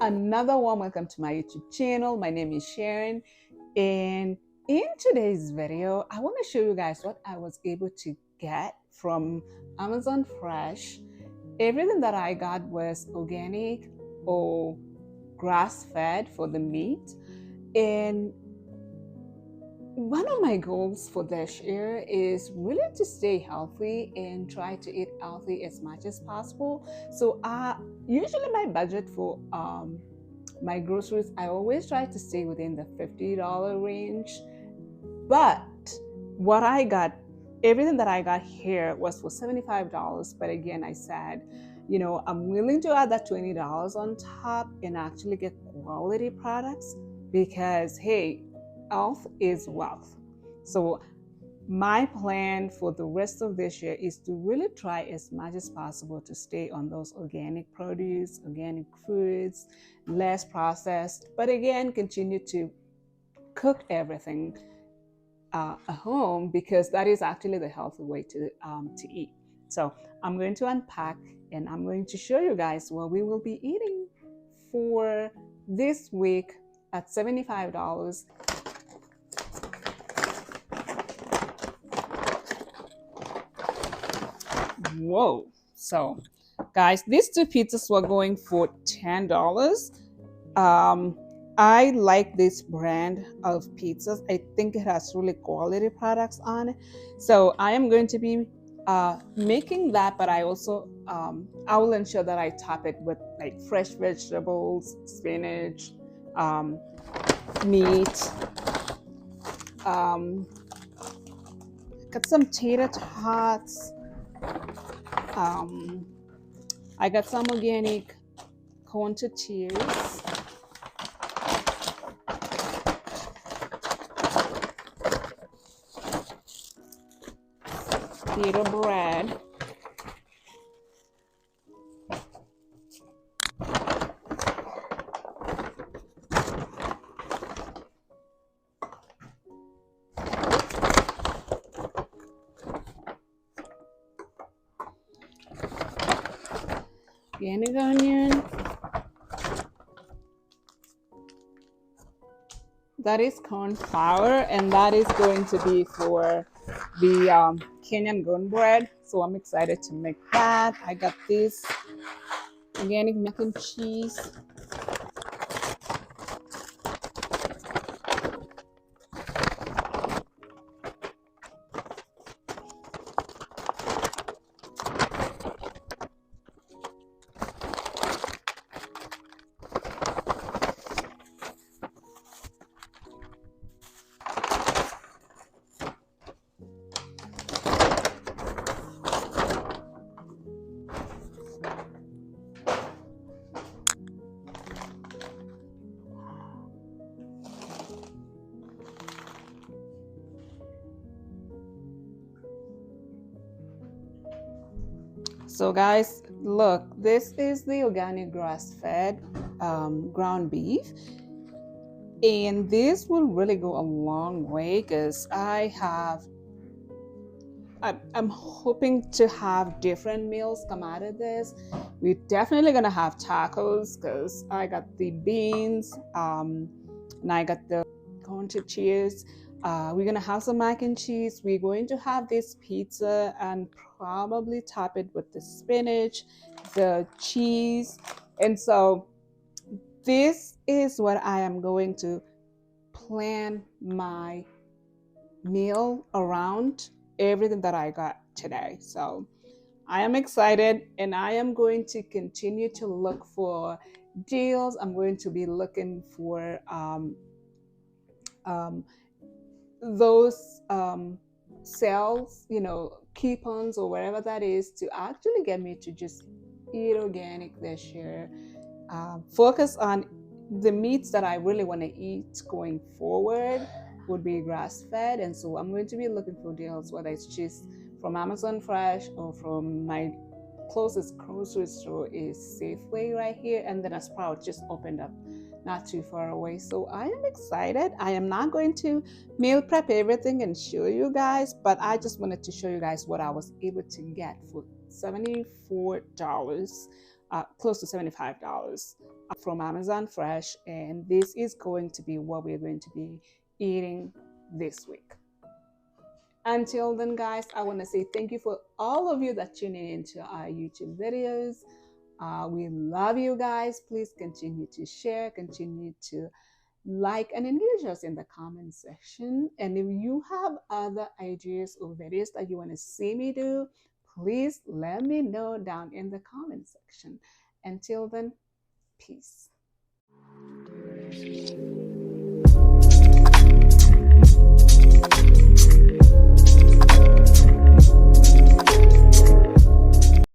another warm welcome to my YouTube channel. My name is Sharon, and in today's video, I want to show you guys what I was able to get from Amazon Fresh. Everything that I got was organic or grass-fed for the meat, and one of my goals for this year is really to stay healthy and try to eat healthy as much as possible. So usually my budget for my groceries, I always try to stay within the $50 range. But what I got, everything that I got here was for $75. But again, I said, I'm willing to add that $20 on top and actually get quality products because, hey, health is wealth. So my plan for the rest of this year is to really try as much as possible to stay on those organic produce, organic foods, less processed, but again, continue to cook everything at home because that is actually the healthy way to eat. So I'm going to unpack and I'm going to show you guys what we will be eating for this week at $75. Whoa. So guys, these two pizzas were going for $10. I like this brand of pizzas. I think it has really quality products on it. So I am going to be making that, but I also I will ensure that I top it with like fresh vegetables, spinach, meat, got some tater tots. I got some organic corn tortillas. Pita bread. Organic onion. That is corn flour, and that is going to be for the Kenyan bread. So I'm excited to make that. I got this organic mac and cheese. So guys, look, this is the organic grass-fed ground beef. And this will really go a long way because I'm hoping to have different meals come out of this. We're definitely gonna have tacos because I got the beans, and I got the corn tortillas. We're gonna have some mac and cheese. We're going to have this pizza and probably top it with the spinach, the cheese. And so this is what I am going to plan my meal around everything that I got today. So I am excited and I am going to continue to look for deals. I'm going to be looking for those sales, coupons or whatever that is to actually get me to just eat organic this year. Focus on the meats that I really want to eat going forward would be grass-fed, and so I'm going to be looking for deals, whether it's just from Amazon Fresh or from my closest grocery store is Safeway right here, and then a Sprout just opened up not too far away. So I am excited. I am not going to meal prep everything and show you guys, but I just wanted to show you guys what I was able to get for $74, close to $75. from Amazon Fresh, and this is going to be what we're going to be eating this week. Until then, guys, I want to say thank you for all of you that tuning into our YouTube videos. We love you guys. Please continue to share, continue to like and engage us in the comment section. And if you have other ideas or videos that you want to see me do, please let me know down in the comment section. Until then, peace.